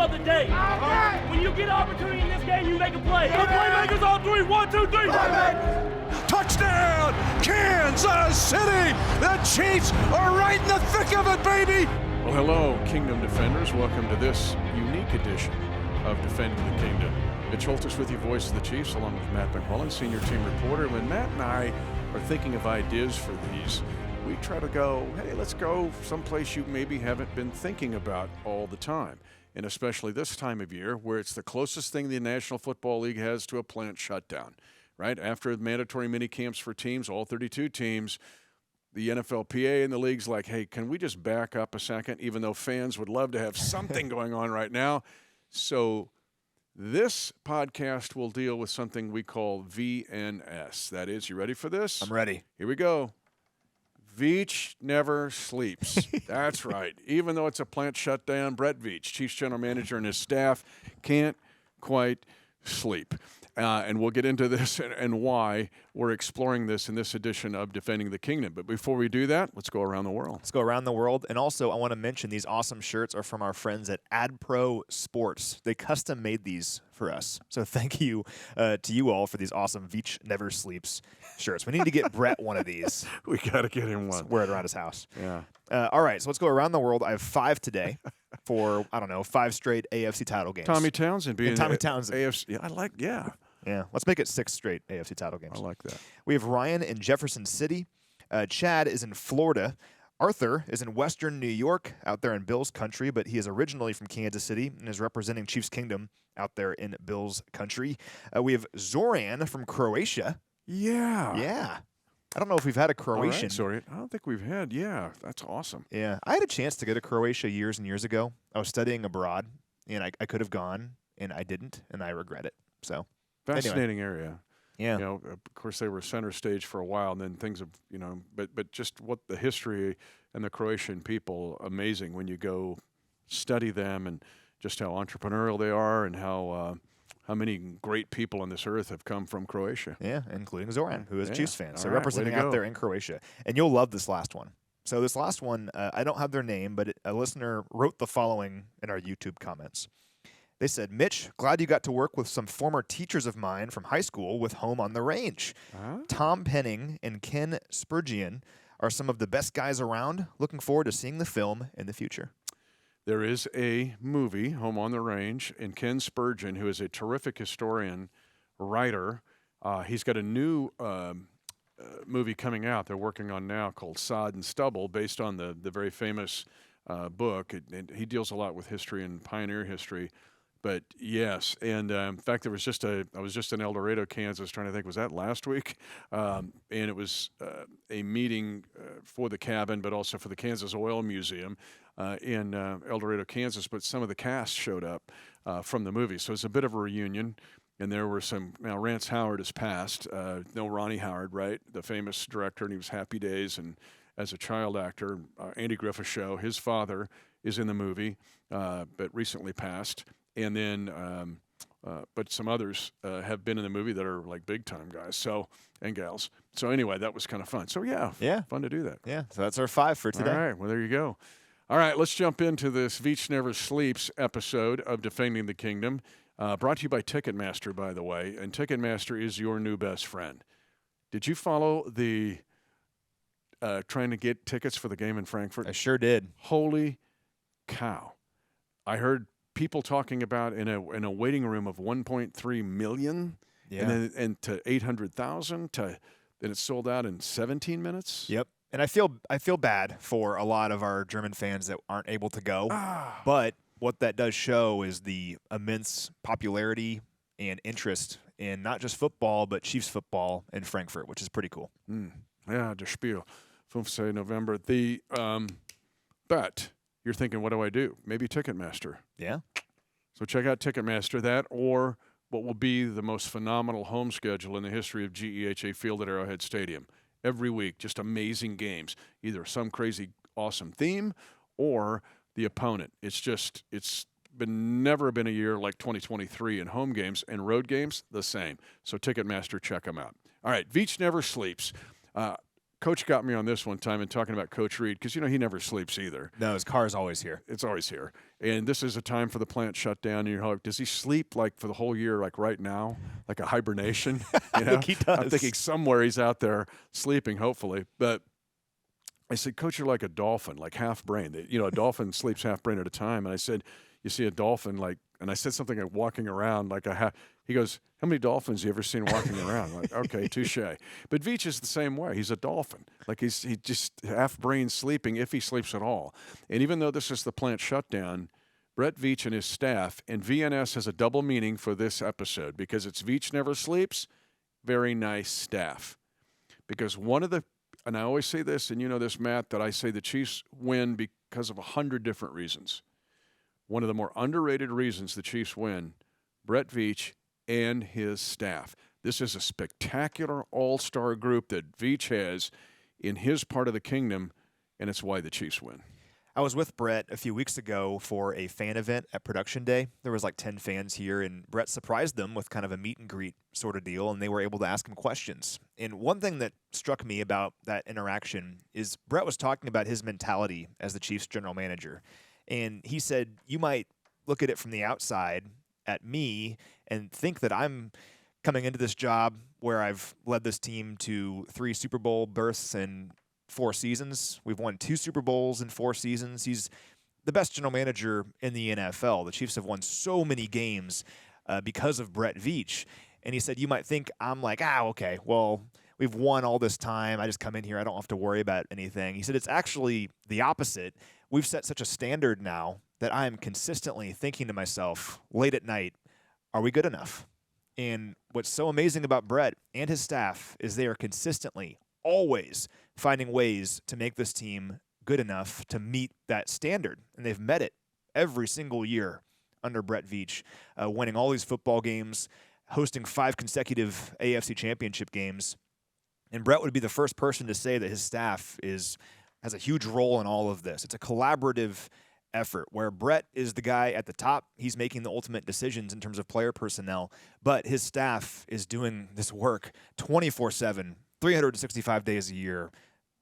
of the day. When you get an opportunity in this game, you make a play. The playmakers on three. 1, 2, 3. Touchdown, Kansas City! The Chiefs are right in the thick of it, baby! Well, hello, Kingdom Defenders. Welcome to this unique edition of Defending the Kingdom. Mitch Holthus with you, voice of the Chiefs, along with Matt McMullen, senior team reporter. When Matt and I are thinking of ideas for these, we try to go, hey, let's go someplace you maybe haven't been thinking about all the time. And especially this time of year where it's the closest thing the National Football League has to a plant shutdown, right? After mandatory mini camps for teams, all 32 teams, the NFLPA and the league's like, hey, can we just back up a second, even though fans would love to have something going on right now? So this podcast will deal with something we call VNS. That is, you ready for this? I'm ready. Here we go. Veach never sleeps. That's right. Even though it's a plant shutdown, Brett Veach, Chiefs General Manager, and his staff can't quite sleep. And we'll get into this and why we're exploring this in this edition of Defending the Kingdom. But before we do that, let's go around the world. Let's go around the world. And also, I want to mention these awesome shirts are from our friends at AdPro Sports. They custom made these for us. So thank you to you all for these awesome Veach Never Sleeps shirts. We need to get Brett one of these. We got to get him one. Wear it around his house. Yeah. All right, so let's go around the world. I have 5 today for, 5 straight AFC title games. Tommy Townsend being Tommy Townsend. AFC. Yeah. Let's make it 6 straight AFC title games. I like that. We have Ryan in Jefferson City. Chad is in Florida. Arthur is in Western New York, out there in Bills country, but he is originally from Kansas City and is representing Chiefs Kingdom out there in Bills country. We have Zoran from Croatia. Yeah. Yeah. I don't know if we've had a Croatian. All right, sorry. I don't think we've had. Yeah, that's awesome. Yeah. I had a chance to go to Croatia years and years ago. I was studying abroad, and I could have gone, and I didn't, and I regret it. So fascinating area. Yeah. You know, of course, they were center stage for a while, and then things have, but just what the history and the Croatian people, amazing when you go study them and just how entrepreneurial they are and how many great people on this earth have come from Croatia. Yeah, including Zoran, who is a Chiefs fan. So All right, representing out there in Croatia. And you'll love this last one. So this last one, I don't have their name, but a listener wrote the following in our YouTube comments. They said, Mitch, glad you got to work with some former teachers of mine from high school with Home on the Range. Tom Penning and Ken Spurgeon are some of the best guys around. Looking forward to seeing the film in the future. There is a movie, Home on the Range, and Ken Spurgeon, who is a terrific historian, writer. He's got a new movie coming out they're working on now called Sod and Stubble, based on the very famous book. And he deals a lot with history and pioneer history. But yes, and in fact, I was just in El Dorado, Kansas, trying to think, was that last week? And it was a meeting for the cabin, but also for the Kansas Oil Museum in El Dorado, Kansas. But some of the cast showed up from the movie, so it's a bit of a reunion. And there were some. Now Rance Howard has passed. No, Ronnie Howard, right? The famous director, and he was Happy Days, and as a child actor, Andy Griffith Show. His father is in the movie, but recently passed. And then, but some others have been in the movie that are like big time guys, and gals. So anyway, that was kind of fun. So yeah, fun to do that. Yeah, so that's our 5 for today. All right, well there you go. All right, let's jump into this Veach Never Sleeps episode of Defending the Kingdom, brought to you by Ticketmaster, by the way. And Ticketmaster is your new best friend. Did you follow the trying to get tickets for the game in Frankfurt? I sure did. Holy cow! I heard people talking about in a waiting room of 1.3 million, and to 800,000, and it's sold out in 17 minutes. Yep. And I feel bad for a lot of our German fans that aren't able to go. But what that does show is the immense popularity and interest in not just football but Chiefs football in Frankfurt, which is pretty cool. Yeah, das Spiel, 15 November. But you're thinking, what do I do? Maybe Ticketmaster. Yeah. So check out Ticketmaster, that or what will be the most phenomenal home schedule in the history of GEHA Field at Arrowhead Stadium. Every week, just amazing games. Either some crazy, awesome theme or the opponent. It's never been a year like 2023 in home games, and road games, the same. So Ticketmaster, check them out. All right, Veach Never Sleeps. Coach got me on this one time and talking about Coach Reed because, he never sleeps either. No, his car is always here. It's always here. And this is a time for the plant shutdown. And you're like, does he sleep like for the whole year, like right now, like a hibernation? I think he does. I'm thinking somewhere he's out there sleeping, hopefully. But I said, Coach, you're like a dolphin, like half brain. A dolphin sleeps half brain at a time. And I said, you see a dolphin and I said something like walking around like a half. He goes, how many dolphins have you ever seen walking around? I'm like, okay, touche. But Veach is the same way. He's a dolphin. Like he just half brain sleeping if he sleeps at all. And even though this is the plant shutdown, Brett Veach and his staff, and VNS has a double meaning for this episode because it's Veach never sleeps, very nice staff. Because and I always say this, and you know this, Matt, that I say the Chiefs win because of 100 different reasons. One of the more underrated reasons the Chiefs win, Brett Veach and his staff. This is a spectacular all-star group that Veach has in his part of the kingdom, and it's why the Chiefs win. I was with Brett a few weeks ago for a fan event at Production Day. There was like 10 fans here, and Brett surprised them with kind of a meet and greet sort of deal, and they were able to ask him questions. And one thing that struck me about that interaction is Brett was talking about his mentality as the Chiefs general manager. And he said, you might look at it from the outside at me and think that I'm coming into this job where I've led this team to 3 Super Bowl berths in 4 seasons. We've won 2 Super Bowls in 4 seasons. He's the best general manager in the NFL. The Chiefs have won so many games because of Brett Veach. And he said, you might think I'm like, okay, well, we've won all this time. I just come in here. I don't have to worry about anything. He said, it's actually the opposite. We've set such a standard now that I am consistently thinking to myself late at night, are we good enough? And what's so amazing about Brett and his staff is they are consistently, always finding ways to make this team good enough to meet that standard. And they've met it every single year under Brett Veach, winning all these football games, hosting 5 consecutive AFC championship games. And Brett would be the first person to say that his staff has a huge role in all of this. It's a collaborative effort where Brett is the guy at the top. He's making the ultimate decisions in terms of player personnel, but his staff is doing this work 24/7, 365 days a year,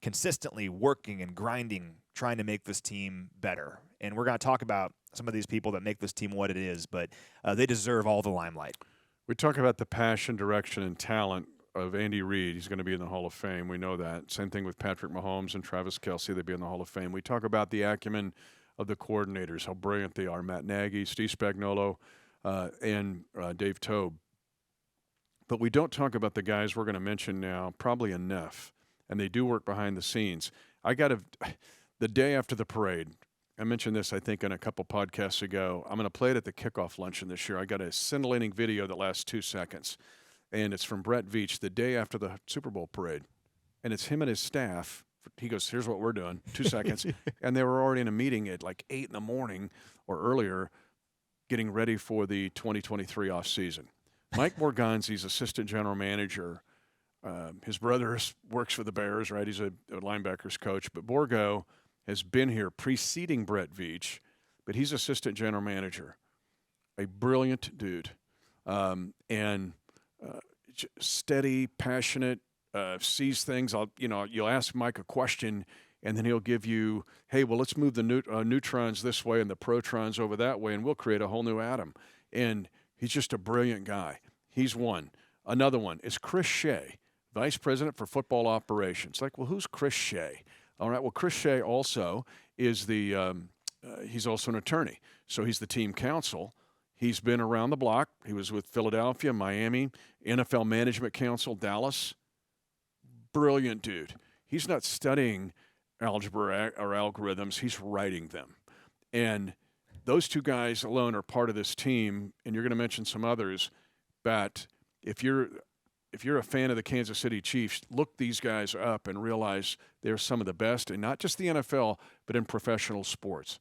consistently working and grinding, trying to make this team better. And we're going to talk about some of these people that make this team what it is, but they deserve all the limelight. We talk about the passion, direction, and talent of Andy Reid. He's going to be in the Hall of Fame. We know that. Same thing with Patrick Mahomes and Travis Kelce. They'll be in the Hall of Fame. We talk about the acumen of the coordinators, how brilliant they are. Matt Nagy, Steve Spagnuolo, and Dave Toub. But we don't talk about the guys we're going to mention now probably enough, and they do work behind the scenes. The day after the parade, I mentioned this, I think, in a couple podcasts ago. I'm going to play it at the kickoff luncheon this year. I got a scintillating video that lasts 2 seconds, and it's from Brett Veach the day after the Super Bowl parade. And it's him and his staff. He goes, here's what we're doing, 2 seconds. And they were already in a meeting at like 8 in the morning or earlier getting ready for the 2023 offseason. Mike Morganzi's assistant general manager. His brother works for the Bears, right? He's a linebackers coach. But Borgo has been here preceding Brett Veach, but he's assistant general manager. A brilliant dude. Steady, passionate, sees things. You'll ask Mike a question, and then he'll give you, hey, well, let's move the neutrons this way and the protons over that way, and we'll create a whole new atom. And he's just a brilliant guy. He's one. Another one is Chris Shea, Vice President for Football Operations. Like, well, who's Chris Shea? All right, well, Chris Shea also is he's also an attorney. So he's the team counsel. He's been around the block. He was with Philadelphia, Miami, NFL Management Council, Dallas. Brilliant dude. He's not studying algebra or algorithms. He's writing them. And those 2 guys alone are part of this team, and you're going to mention some others. But if you're a fan of the Kansas City Chiefs, look these guys up and realize they're some of the best, and not just the NFL, but in professional sports.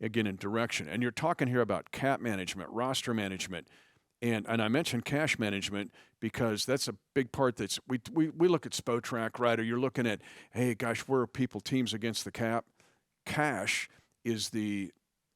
Again, in direction. And you're talking here about cap management, roster management, and I mentioned cash management because that's a big part. That's we look at Spotrac, right? Or you're looking at, hey, gosh, where are teams against the cap? Cash is the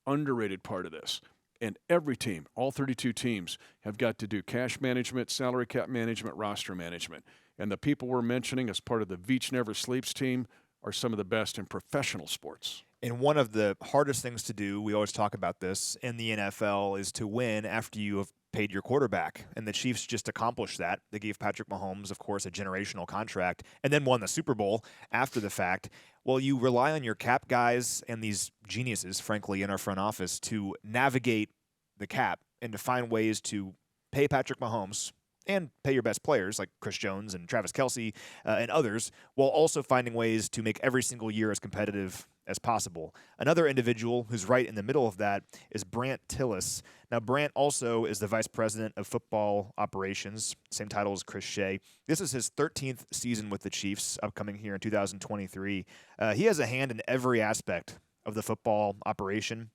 underrated part of this. And every team, all 32 teams, have got to do cash management, salary cap management, roster management. And the people we're mentioning as part of the Veach Never Sleeps team are some of the best in professional sports. And one of the hardest things to do, we always talk about this in the NFL, is to win after you have paid your quarterback. And the Chiefs just accomplished that. They gave Patrick Mahomes, of course, a generational contract and then won the Super Bowl after the fact. Well, you rely on your cap guys and these geniuses, frankly, in our front office to navigate the cap and to find ways to pay Patrick Mahomes and pay your best players like Chris Jones and Travis Kelce and others, while also finding ways to make every single year as competitive as possible. Another individual who's right in the middle of that is Brant Tillis. Now, Brant also is the Vice President of Football Operations, same title as Chris Shea. This is his 13th season with the Chiefs, upcoming here in 2023. He has a hand in every aspect of the football operation.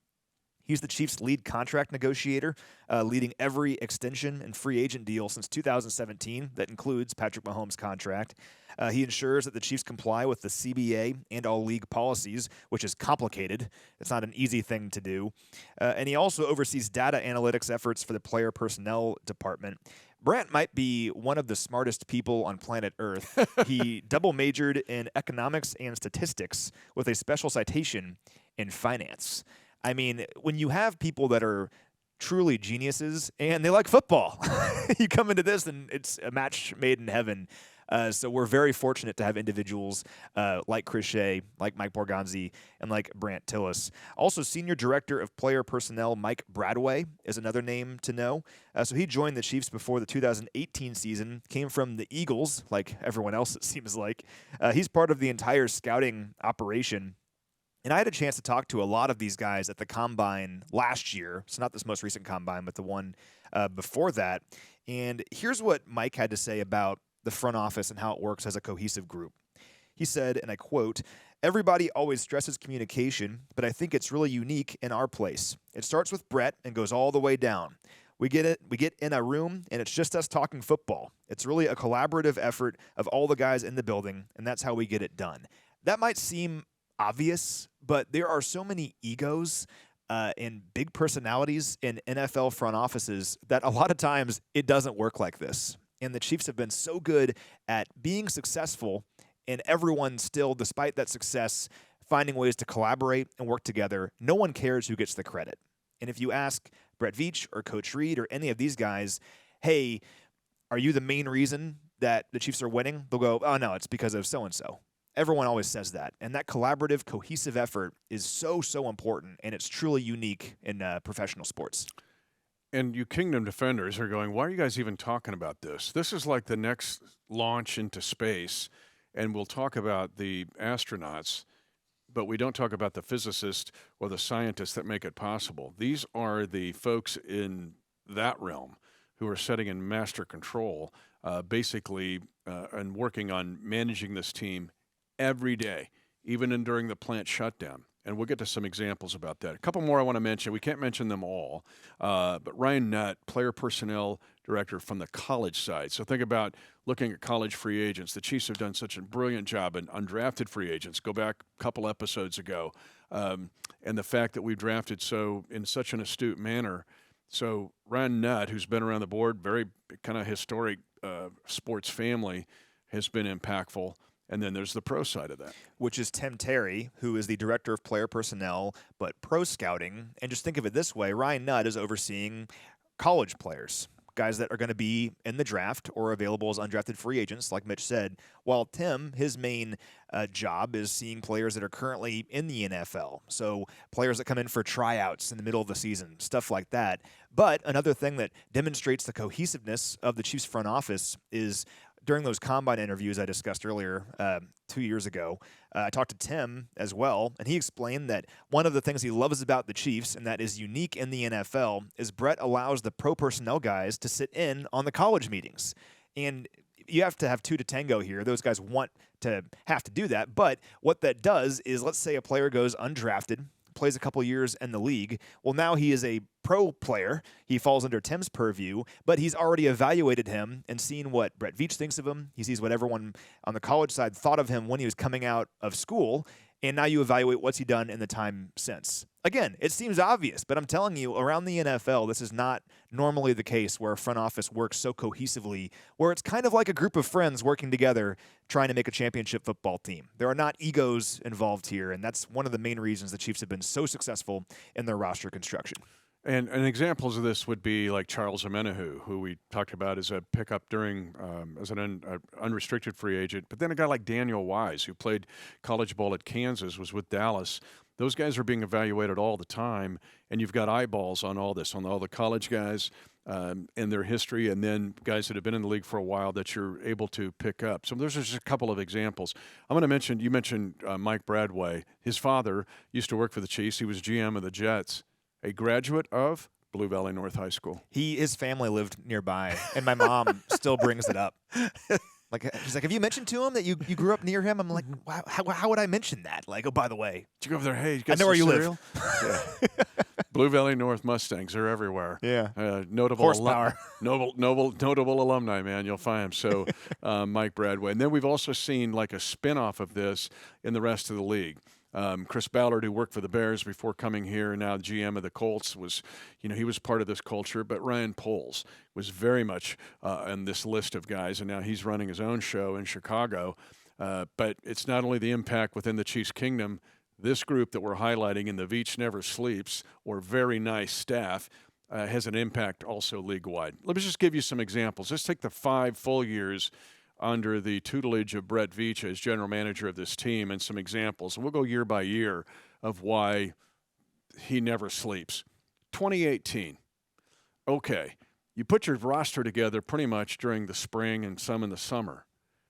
He's the Chiefs' lead contract negotiator, leading every extension and free agent deal since 2017 that includes Patrick Mahomes' contract. He ensures that the Chiefs comply with the CBA and all league policies, which is complicated. It's not an easy thing to do. And he also oversees data analytics efforts for the player personnel department. Brant might be one of the smartest people on planet Earth. He double majored in economics and statistics with a special citation in finance. I mean, when you have people that are truly geniuses and they like football, you come into this and it's a match made in heaven. So we're very fortunate to have individuals like Chris Shea, like Mike Borgonzi, and like Brant Tillis. Also, Senior Director of Player Personnel Mike Bradway is another name to know. So he joined the Chiefs before the 2018 season, came from the Eagles, like everyone else it seems like. He's part of the entire scouting operation. And I had a chance to talk to a lot of these guys at the Combine last year. So not this most recent Combine, but the one before that. And here's what Mike had to say about the front office and how it works as a cohesive group. He said, and I quote, "Everybody always stresses communication, but I think it's really unique in our place. It starts with Brett and goes all the way down. We get in a room, and it's just us talking football. It's really a collaborative effort of all the guys in the building, and that's how we get it done." That might seem obvious, but there are so many egos and big personalities in NFL front offices that a lot of times it doesn't work like this. And the Chiefs have been so good at being successful, and everyone still, despite that success, finding ways to collaborate and work together. No one cares who gets the credit. And if you ask Brett Veach or Coach Reed or any of these guys, hey, are you the main reason that the Chiefs are winning? They'll go, oh, no, it's because of so-and-so. Everyone always says that. And that collaborative, cohesive effort is so, so important, and it's truly unique in professional sports. And you Kingdom defenders are going, why are you guys even talking about this? This is like the next launch into space, and we'll talk about the astronauts, but we don't talk about the physicists or the scientists that make it possible. These are the folks in that realm who are setting in master control, basically, and working on managing this team every day, even during the plant shutdown. And we'll get to some examples about that. A couple more I want to mention. We can't mention them all. But Ryan Nutt, player personnel director from the college side. So think about looking at college free agents. The Chiefs have done such a brilliant job in undrafted free agents. Go back a couple episodes ago. And the fact that we've drafted in such an astute manner. So Ryan Nutt, who's been around the board, very kind of historic sports family, has been impactful. And then there's the pro side of that, which is Tim Terry, who is the director of player personnel, but pro scouting. And just think of it this way. Ryan Nutt is overseeing college players, guys that are going to be in the draft or available as undrafted free agents, like Mitch said, while Tim, his main job is seeing players that are currently in the NFL. So players that come in for tryouts in the middle of the season, stuff like that. But another thing that demonstrates the cohesiveness of the Chiefs front office is during those Combine interviews I discussed earlier 2 years ago, I talked to Tim as well, and he explained that one of the things he loves about the Chiefs, and that is unique in the NFL, is Brett allows the pro personnel guys to sit in on the college meetings. And you have to have two to tango here. Those guys want to have to do that. But what that does is, let's say a player goes undrafted, plays a couple years in the league. Well, now he is a pro player. He falls under Tim's purview, but he's already evaluated him and seen what Brett Veach thinks of him. He sees what everyone on the college side thought of him when he was coming out of school, and now you evaluate what's he done in the time since. Again, it seems obvious, but I'm telling you, around the NFL, this is not normally the case where a front office works so cohesively, where it's kind of like a group of friends working together trying to make a championship football team. There are not egos involved here, and that's one of the main reasons the Chiefs have been so successful in their roster construction. And examples of this would be like Charles Omenihu, who we talked about as a pickup during as an unrestricted free agent. But then a guy like Daniel Wise, who played college ball at Kansas, was with Dallas. Those guys are being evaluated all the time, and you've got eyeballs on all this, on all the college guys and their history, and then guys that have been in the league for a while that you're able to pick up. So those are just a couple of examples. I'm going to mention, you mentioned Mike Bradway. His father used to work for the Chiefs. He was GM of the Jets, a graduate of Blue Valley North High School. His family lived nearby, and my mom still brings it up. Like, she's like, have you mentioned to him that you grew up near him? I'm like, wow, how would I mention that? Like, oh, by the way. Did you go over there? Hey, you I got know where you cereal? live. Yeah. Blue Valley North Mustangs are everywhere. Yeah. Notable Horsepower. notable alumni, man. You'll find them. So Mike Bradway. And then we've also seen like a spinoff of this in the rest of the league. Chris Ballard, who worked for the Bears before coming here, and now GM of the Colts, he was part of this culture. But Ryan Poles was very much on this list of guys, and now he's running his own show in Chicago. But it's not only the impact within the Chiefs Kingdom. This group that we're highlighting in the Veach Never Sleeps, or very nice staff, has an impact also league-wide. Let me just give you some examples. Let's take the 5 full years under the tutelage of Brett Veach as general manager of this team and some examples. And we'll go year by year of why he never sleeps. 2018. Okay, you put your roster together pretty much during the spring and some in the summer.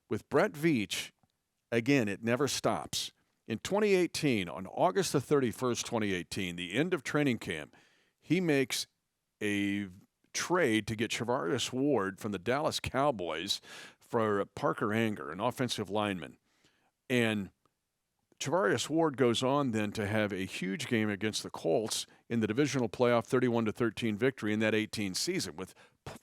With Brett Veach, again, it never stops. In 2018, on August the 31st, 2018, the end of training camp, he makes a trade to get Charvarius Ward from the Dallas Cowboys for Parker Anger, an offensive lineman. And Charvarius Ward goes on then to have a huge game against the Colts in the divisional playoff 31-13 victory in that 18 season with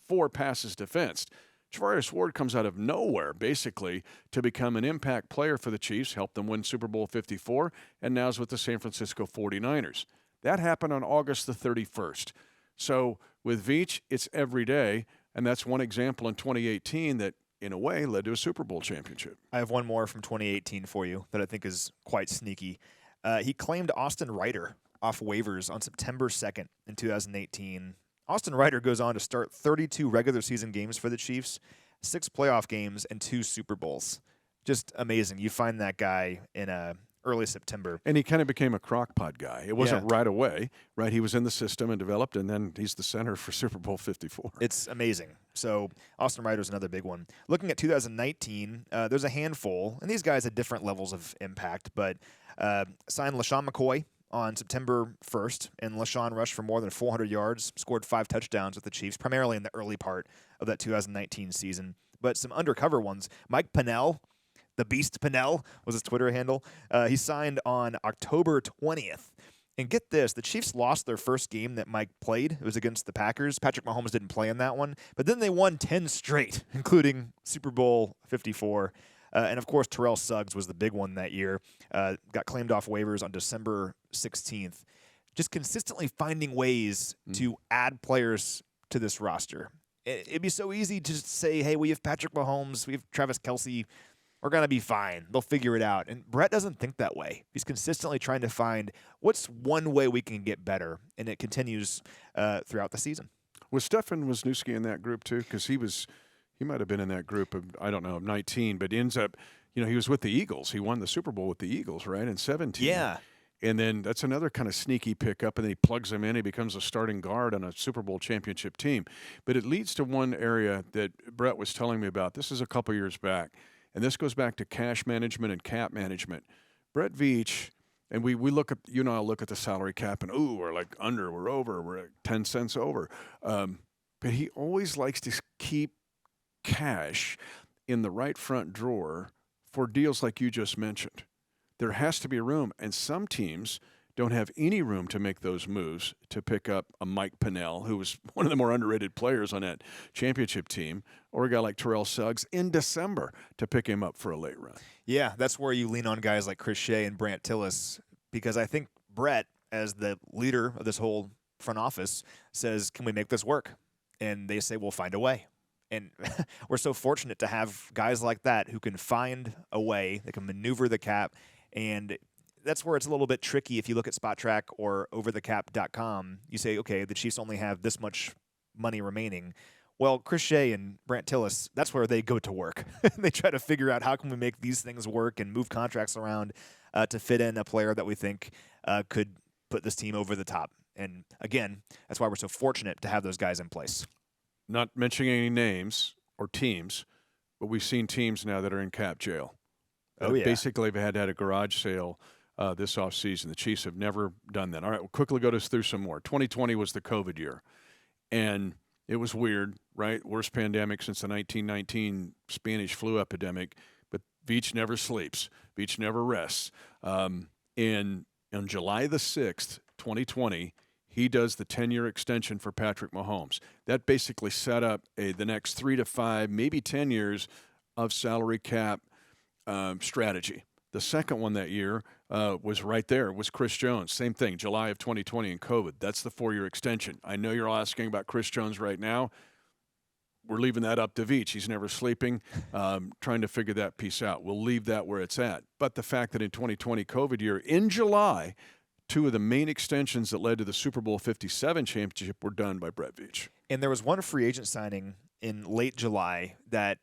4 passes defensed. Charvarius Ward comes out of nowhere, basically, to become an impact player for the Chiefs, helped them win Super Bowl 54, and now is with the San Francisco 49ers. That happened on August the 31st. So with Veach, it's every day, and that's one example in 2018 that, in a way, led to a Super Bowl championship. I have one more from 2018 for you that I think is quite sneaky. He claimed Austin Reiter off waivers on September 2nd in 2018. Austin Reiter goes on to start 32 regular season games for the Chiefs, 6 playoff games, and 2 Super Bowls. Just amazing. You find that guy in early September. And he kind of became a crockpot guy. It wasn't right away, right? He was in the system and developed, and then he's the center for Super Bowl 54. It's amazing. So Austin Reiter's another big one. Looking at 2019, there's a handful, and these guys had different levels of impact, but signed LaShawn McCoy on September 1st, and LaShawn rushed for more than 400 yards, scored 5 touchdowns with the Chiefs, primarily in the early part of that 2019 season. But some undercover ones. Mike Pennell, the Beast Pennell was his Twitter handle. He signed on October 20th. And get this, the Chiefs lost their first game that Mike played. It was against the Packers. Patrick Mahomes didn't play in that one. But then they won 10 straight, including Super Bowl 54. And, of course, Terrell Suggs was the big one that year. Got claimed off waivers on December 16th. Just consistently finding ways to add players to this roster. It'd be so easy to just say, hey, we have Patrick Mahomes, we have Travis Kelce. We're going to be fine. They'll figure it out. And Brett doesn't think that way. He's consistently trying to find what's one way we can get better, and it continues throughout the season. Was Stefan Wisniewski in that group too? Because he might have been in that group of, I don't know, 19, but ends up, he was with the Eagles. He won the Super Bowl with the Eagles, right, in 17. Yeah. And then that's another kind of sneaky pickup, and then he plugs him in. He becomes a starting guard on a Super Bowl championship team. But it leads to one area that Brett was telling me about. This is a couple years back. And this goes back to cash management and cap management. Brett Veach, and we look at, I look at the salary cap and, we're like under, we're over, we're at 10 cents over. But he always likes to keep cash in the right front drawer for deals like you just mentioned. There has to be room, and some teams don't have any room to make those moves to pick up a Mike Pennell, who was one of the more underrated players on that championship team, or a guy like Terrell Suggs in December to pick him up for a late run. Yeah, that's where you lean on guys like Chris Shea and Brant Tillis, because I think Brett as the leader of this whole front office, says, can we make this work? And they say, we'll find a way. And we're so fortunate to have guys like that who can find a way, they can maneuver the cap, and that's where it's a little bit tricky. If you look at SpotTrack or overthecap.com, you say, okay, the Chiefs only have this much money remaining. Well, Chris Shea and Brant Tillis, that's where they go to work. They try to figure out how can we make these things work and move contracts around to fit in a player that we think could put this team over the top. And again, that's why we're so fortunate to have those guys in place. Not mentioning any names or teams, but we've seen teams now that are in cap jail. Oh, yeah. Basically, they've had to have a garage sale this offseason. The Chiefs have never done that. All right, we'll quickly go through some more. 2020 was the COVID year, and it was weird, right? Worst pandemic since the 1919 Spanish flu epidemic, but Veach never sleeps. Veach never rests. And on July the 6th, 2020, he does the 10-year extension for Patrick Mahomes. That basically set up the next 3 to 5, maybe 10 years of salary cap strategy. The second one that year was right there, was Chris Jones. Same thing, July of 2020 and COVID. That's the 4-year extension. I know you're all asking about Chris Jones right now. We're leaving that up to Veach. He's never sleeping, trying to figure that piece out. We'll leave that where it's at. But the fact that in 2020 COVID year, in July, 2 of the main extensions that led to the Super Bowl 57 championship were done by Brett Veach. And there was one free agent signing in late July that,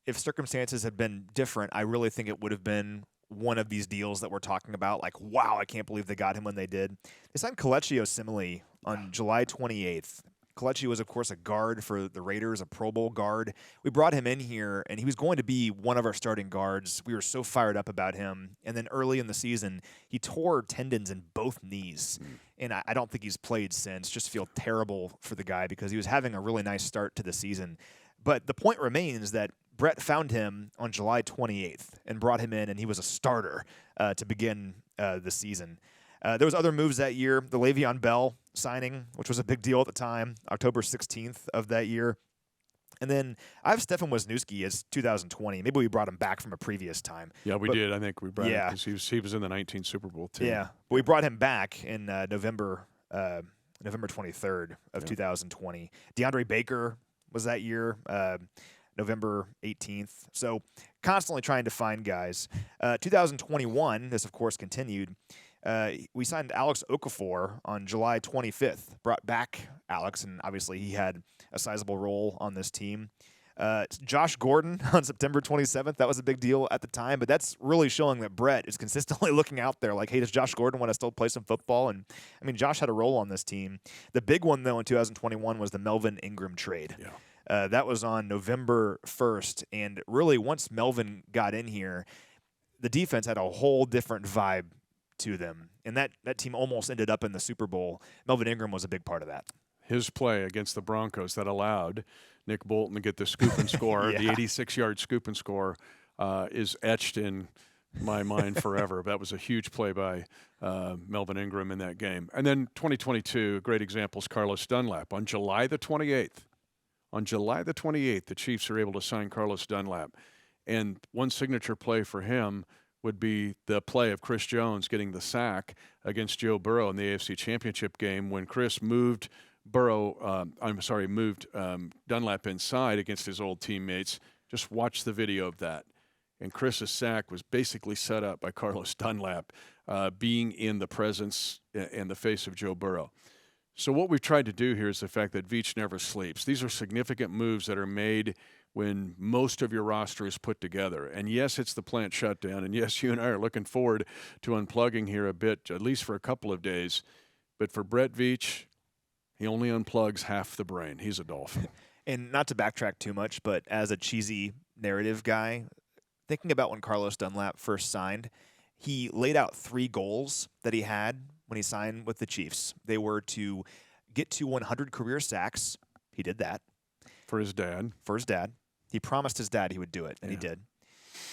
if circumstances had been different, I really think it would have been one of these deals that we're talking about. Like, wow, I can't believe they got him when they did. They signed Kelechi Osemele on July 28th. Kelechi was, of course, a guard for the Raiders, a Pro Bowl guard. We brought him in here, and he was going to be one of our starting guards. We were so fired up about him. And then early in the season, he tore tendons in both knees. And I don't think he's played since. Just feel terrible for the guy because he was having a really nice start to the season. But the point remains that Brett found him on July 28th and brought him in, and he was a starter to begin the season. There was other moves that year. The Le'Veon Bell signing, which was a big deal at the time, October 16th of that year. And then I have Stefan Wisniewski as 2020. Maybe we brought him back from a previous time. Yeah, we did. I think we brought him because he was in the 19 Super Bowl team. Yeah, but we brought him back in November 23rd of 2020. DeAndre Baker was that year. November 18th. So constantly trying to find guys. 2021, this of course continued. We signed Alex Okafor on July 25th. Brought back Alex, and obviously he had a sizable role on this team. Josh Gordon on September 27th. That was a big deal at the time, but that's really showing that Brett is consistently looking out there like, hey, does Josh Gordon want to still play some football? And, I mean, Josh had a role on this team. The big one, though, in 2021 was the Melvin Ingram trade. Yeah. That was on November 1st, and really once Melvin got in here, the defense had a whole different vibe to them, and that team almost ended up in the Super Bowl. Melvin Ingram was a big part of that. His play against the Broncos that allowed Nick Bolton to get the scoop and score, the 86-yard scoop and score, is etched in my mind forever. That was a huge play by Melvin Ingram in that game. And then 2022, a great example is Carlos Dunlap on July the 28th. On July the 28th, the Chiefs are able to sign Carlos Dunlap. And one signature play for him would be the play of Chris Jones getting the sack against Joe Burrow in the AFC Championship game when Chris moved Dunlap inside against his old teammates. Just watch the video of that. And Chris's sack was basically set up by Carlos Dunlap being in the presence and the face of Joe Burrow. So what we've tried to do here is the fact that Veach never sleeps. These are significant moves that are made when most of your roster is put together. And yes, it's the plant shutdown. And yes, you and I are looking forward to unplugging here a bit, at least for a couple of days. But for Brett Veach, he only unplugs half the brain. He's a Dolphin. And not to backtrack too much, but as a cheesy narrative guy, thinking about when Carlos Dunlap first signed, he laid out 3 goals that he had when he signed with the Chiefs. They were to get to 100 career sacks. He did that. For his dad. He promised his dad he would do it, and he did.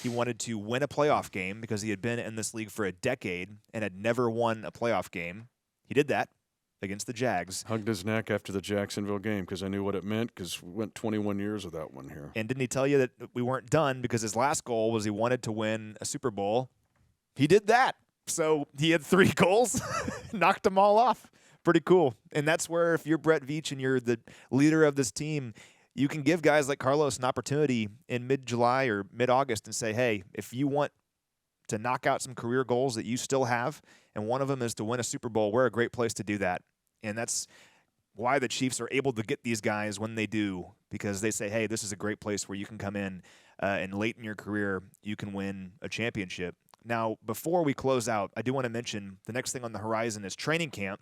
He wanted to win a playoff game because he had been in this league for a decade and had never won a playoff game. He did that against the Jags. Hugged his neck after the Jacksonville game because I knew what it meant because we went 21 years without one here. And didn't he tell you that we weren't done because his last goal was he wanted to win a Super Bowl? He did that. So he had 3 goals, knocked them all off. Pretty cool. And that's where, if you're Brett Veach and you're the leader of this team, you can give guys like Carlos an opportunity in mid-July or mid-August and say, hey, if you want to knock out some career goals that you still have, and one of them is to win a Super Bowl, we're a great place to do that. And that's why the Chiefs are able to get these guys when they do, because they say, hey, this is a great place where you can come in and late in your career, you can win a championship. Now, before we close out, I do want to mention the next thing on the horizon is training camp.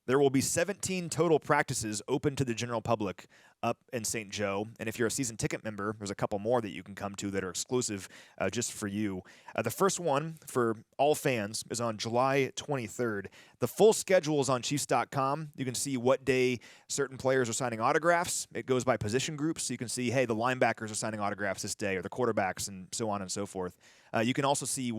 There will be 17 total practices open to the general public up in St. Joe. And if you're a season ticket member, there's a couple more that you can come to that are exclusive just for you. The first one for all fans is on July 23rd. The full schedule is on Chiefs.com. You can see what day certain players are signing autographs. It goes by position groups, so you can see, hey, the linebackers are signing autographs this day, or the quarterbacks, and so on and so forth. You can also see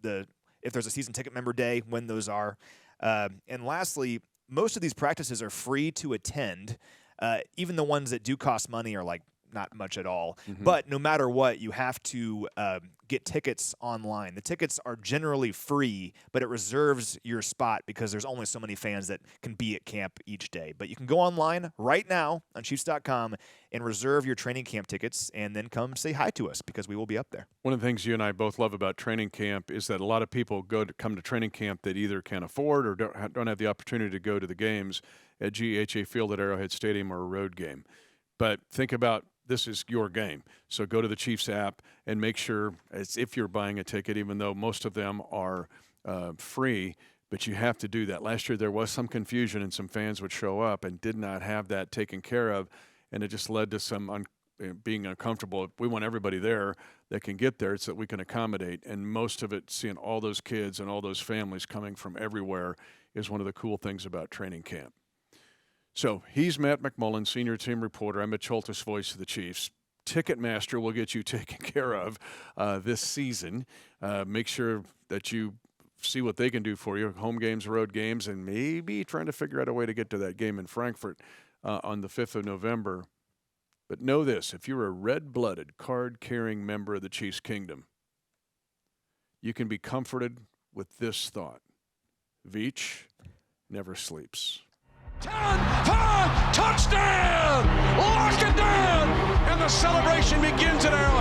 if there's a season ticket member day, when those are. And lastly, most of these practices are free to attend. Even the ones that do cost money are like not much at all. Mm-hmm. But no matter what, you have to get tickets online. The tickets are generally free, but it reserves your spot because there's only so many fans that can be at camp each day. But you can go online right now on Chiefs.com and reserve your training camp tickets and then come say hi to us because we will be up there. One of the things you and I both love about training camp is that a lot of people come to training camp that either can't afford or don't have the opportunity to go to the games at GHA Field at Arrowhead Stadium or a road game. But think about, this is your game. So go to the Chiefs app and make sure, as if you're buying a ticket, even though most of them are free, but you have to do that. Last year there was some confusion and some fans would show up and did not have that taken care of, and it just led to some being uncomfortable. We want everybody there that can get there so that we can accommodate, and most of it, seeing all those kids and all those families coming from everywhere, is one of the cool things about training camp. So he's Matt McMullen, senior team reporter. I'm Mitch Holthus, voice of the Chiefs. Ticketmaster will get you taken care of this season. Make sure that you see what they can do for you, home games, road games, and maybe trying to figure out a way to get to that game in Frankfurt on the 5th of November. But know this, if you're a red-blooded, card-carrying member of the Chiefs Kingdom, you can be comforted with this thought: Veach never sleeps. 10, 5, touchdown! Lock it down! And the celebration begins at Arrowhead.